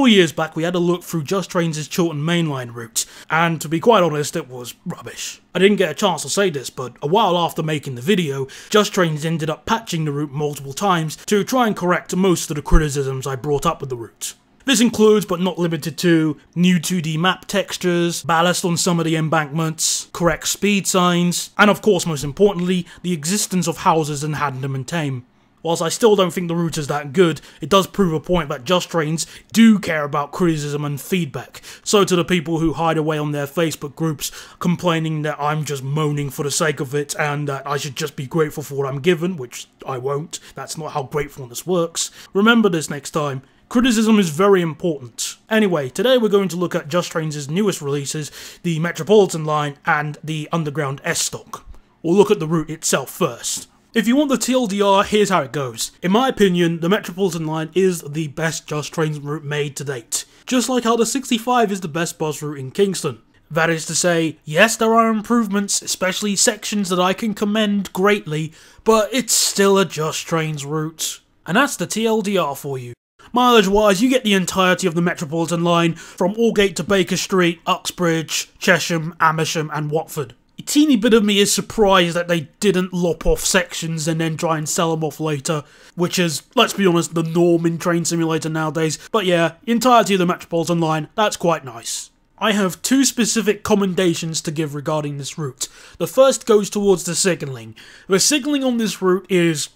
couple of years back we had a look through Just Trains' Chiltern mainline route, and to be quite honest it was rubbish. I didn't get a chance to say this, but a while after making the video, Just Trains ended up patching the route multiple times to try and correct most of the criticisms I brought up with the route. This includes, but not limited to, new 2D map textures, ballast on some of the embankments, correct speed signs, and of course most importantly, the existence of houses in Haddam and Tame. Whilst I still don't think the route is that good, it does prove a point that Just Trains do care about criticism and feedback. So to the people who hide away on their Facebook groups complaining that I'm just moaning for the sake of it and that I should just be grateful for what I'm given, which I won't, that's not how gratefulness works, remember this next time. Criticism is very important. Anyway, today we're going to look at Just Trains' newest releases, the Metropolitan line and the Underground S-Stock. We'll look at the route itself first. If you want the TLDR, here's how it goes. In my opinion, the Metropolitan line is the best Just Trains route made to date. Just like how the 65 is the best bus route in Kingston. That is to say, yes there are improvements, especially sections that I can commend greatly, but it's still a Just Trains route. And that's the TLDR for you. Mileage-wise, you get the entirety of the Metropolitan line, from Aldgate to Baker Street, Uxbridge, Chesham, Amersham and Watford. A teeny bit of me is surprised that they didn't lop off sections and then try and sell them off later, which is, let's be honest, the norm in Train Simulator nowadays, but yeah, entirety of the Metropolitan line, that's quite nice. I have two specific commendations to give regarding this route. The first goes towards the signalling. The signalling on this route is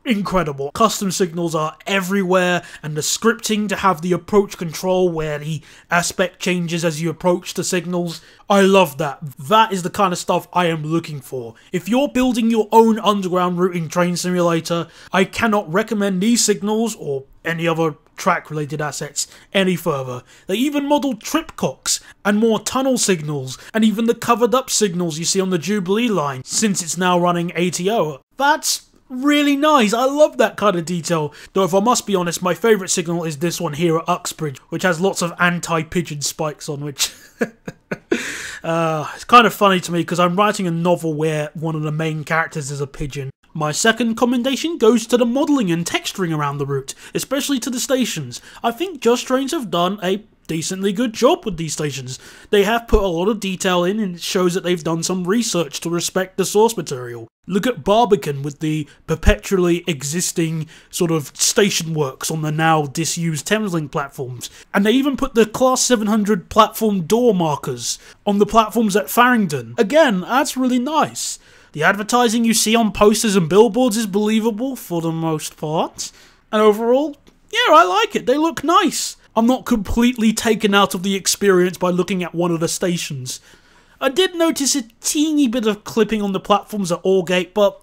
incredible. Custom signals are everywhere, and the scripting to have the approach control where the aspect changes as you approach the signals, I love that. That is the kind of stuff I am looking for. If you're building your own underground route in Train Simulator, I cannot recommend these signals or any other track related assets any further. They even modelled tripcocks and more tunnel signals, and even the covered up signals you see on the Jubilee line since it's now running ATO. That's really nice. I love that kind of detail. Though if I must be honest, my favourite signal is this one here at Uxbridge, which has lots of anti-pigeon spikes on, which it's kind of funny to me because I'm writing a novel where one of the main characters is a pigeon. My second commendation goes to the modelling and texturing around the route, especially to the stations. I think Just Trains have done a decently good job with these stations. They have put a lot of detail in, and it shows that they've done some research to respect the source material. Look at Barbican with the perpetually existing sort of station works on the now disused Thameslink platforms. And they even put the Class 700 platform door markers on the platforms at Farringdon. Again, that's really nice. The advertising you see on posters and billboards is believable for the most part. And overall, yeah, I like it. They look nice. I'm not completely taken out of the experience by looking at one of the stations. I did notice a teeny bit of clipping on the platforms at Aldgate, but,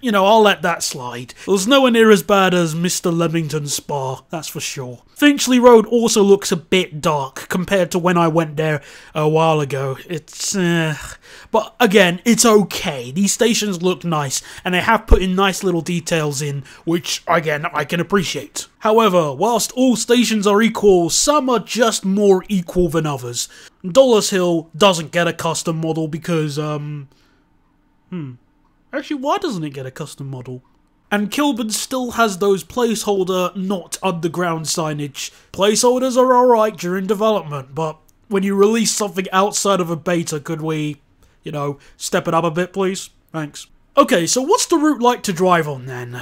you know, I'll let that slide. It was nowhere near as bad as Mr. Leamington's Spa, that's for sure. Finchley Road also looks a bit dark compared to when I went there a while ago. It's, but again, it's okay. These stations look nice, and they have put in nice little details in, which, again, I can appreciate. However, whilst all stations are equal, some are just more equal than others. Dollars Hill doesn't get a custom model because, actually, why doesn't it get a custom model? And Kilburn still has those placeholder, not underground signage. Placeholders are alright during development, but when you release something outside of a beta, could we, you know, step it up a bit, please? Thanks. Okay, so what's the route like to drive on, then?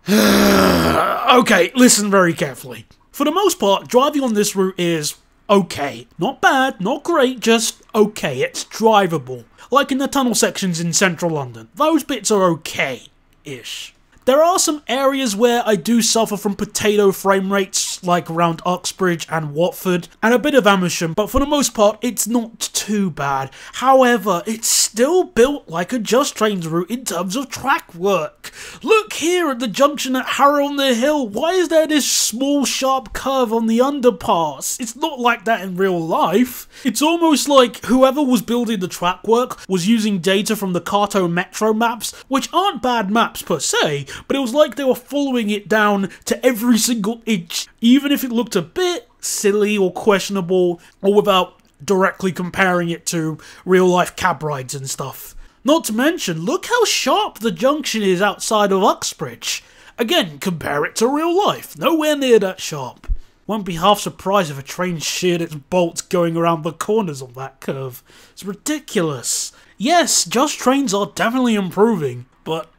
Okay, listen very carefully. For the most part, driving on this route is okay. Not bad, not great, just okay. It's drivable. Like in the tunnel sections in central London. Those bits are okay-ish. There are some areas where I do suffer from potato frame rates, like around Uxbridge and Watford, and a bit of Amersham, but for the most part, it's not too bad. However, it's still built like a Just Trains route in terms of track work. Look here at the junction at Harrow on the Hill. Why is there this small sharp curve on the underpass? It's not like that in real life. It's almost like whoever was building the track work was using data from the Carto Metro maps, which aren't bad maps per se, but it was like they were following it down to every single inch, even if it looked a bit silly or questionable, or without directly comparing it to real-life cab rides and stuff. Not to mention, look how sharp the junction is outside of Uxbridge. Again, compare it to real life, nowhere near that sharp. Won't be half surprised if a train sheared its bolts going around the corners of that curve. It's ridiculous. Yes, Just Trains are definitely improving, but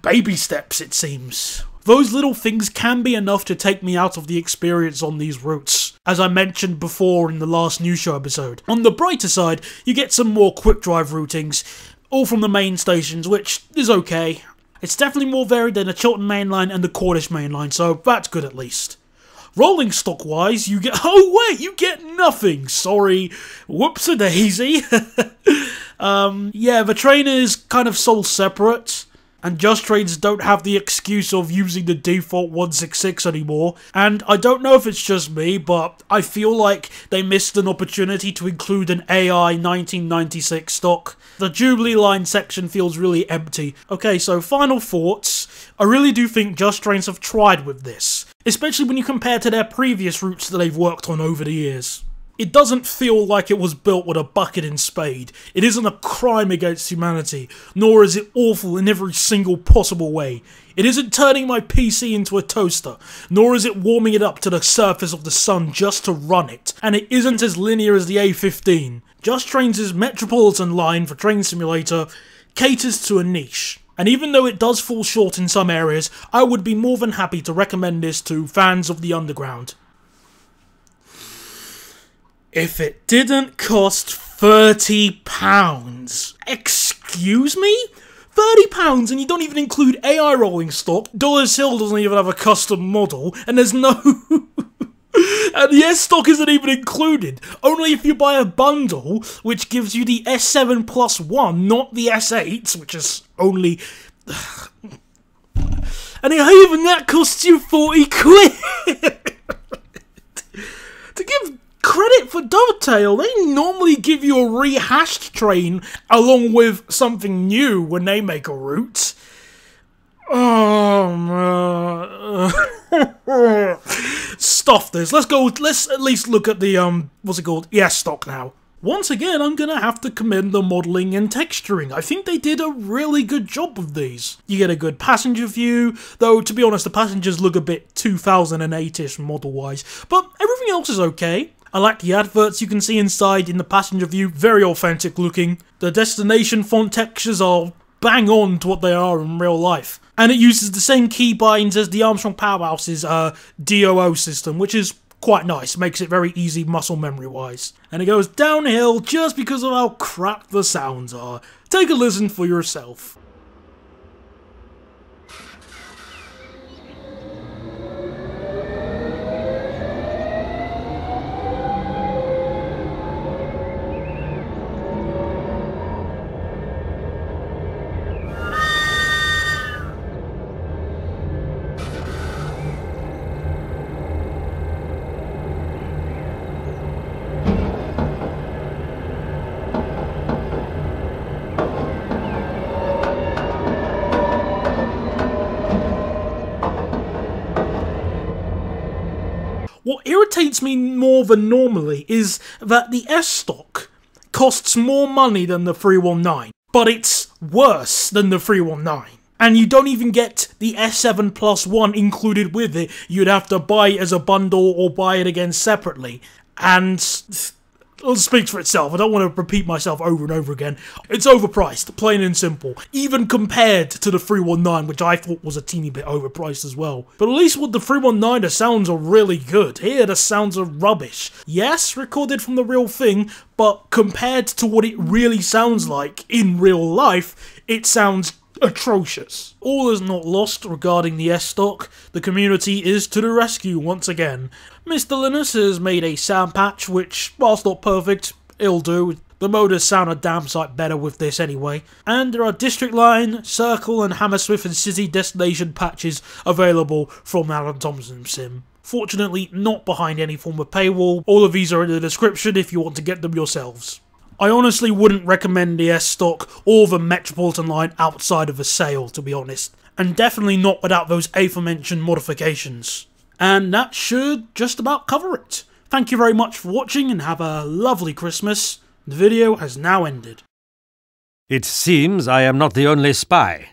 baby steps it seems. Those little things can be enough to take me out of the experience on these routes, as I mentioned before in the last news show episode. On the brighter side, you get some more quick drive routings, all from the main stations, which is okay. It's definitely more varied than the Chiltern Mainline and the Cornish Mainline, so that's good at least. Rolling stock wise, you get— oh wait, you get nothing! Sorry, whoops-a-daisy. Yeah, the train is kind of sold separate, and Just Trains don't have the excuse of using the default 166 anymore, and I don't know if it's just me, but I feel like they missed an opportunity to include an AI 1996 stock. The Jubilee line section feels really empty. Okay, so final thoughts. I really do think Just Trains have tried with this, especially when you compare to their previous routes that they've worked on over the years. It doesn't feel like it was built with a bucket and spade. It isn't a crime against humanity, nor is it awful in every single possible way. It isn't turning my PC into a toaster, nor is it warming it up to the surface of the sun just to run it, and it isn't as linear as the A15. Just Trains' Metropolitan line for Train Simulator caters to a niche. And even though it does fall short in some areas, I would be more than happy to recommend this to fans of the underground. If it didn't cost £30. Excuse me? £30 and you don't even include AI rolling stock, Dollar's Hill doesn't even have a custom model, and there's no... and the S-stock isn't even included, only if you buy a bundle, which gives you the S7 plus 1, not the S8, which is only... and even that costs you 40 quid! To give credit for Dovetail, they normally give you a rehashed train along with something new when they make a route. Oh man. Stuff this. Let's at least look at the what's it called? ES stock now. Once again, I'm gonna have to commend the modelling and texturing. I think they did a really good job of these. You get a good passenger view, though to be honest the passengers look a bit 2008ish model-wise, but everything else is okay. I like the adverts you can see inside in the passenger view, very authentic looking. The destination font textures are bang on to what they are in real life. And it uses the same keybinds as the Armstrong Powerhouse's DOO system, which is quite nice, makes it very easy muscle memory wise. And it goes downhill just because of how crap the sounds are. Take a listen for yourself. What irritates me more than normally is that the S-stock costs more money than the 319, but it's worse than the 319. And you don't even get the S7 plus 1 included with it. You'd have to buy it as a bundle or buy it again separately. And it speaks for itself. I don't want to repeat myself over and over again. It's overpriced, plain and simple. Even compared to the 319, which I thought was a teeny bit overpriced as well. But at least with the 319, the sounds are really good. Here, the sounds are rubbish. Yes, recorded from the real thing, but compared to what it really sounds like in real life, it sounds atrocious. All is not lost regarding the S-stock. The community is to the rescue once again. Mr. Linus has made a sound patch which, whilst not perfect, it'll do. The motors sound a damn sight better with this anyway. And there are District Line, Circle and Hammersmith and City destination patches available from Alan Thompson's sim. Fortunately, not behind any form of paywall. All of these are in the description if you want to get them yourselves. I honestly wouldn't recommend the S-stock or the Metropolitan line outside of a sale, to be honest. And definitely not without those aforementioned modifications. And that should just about cover it. Thank you very much for watching and have a lovely Christmas. The video has now ended. It seems I am not the only spy.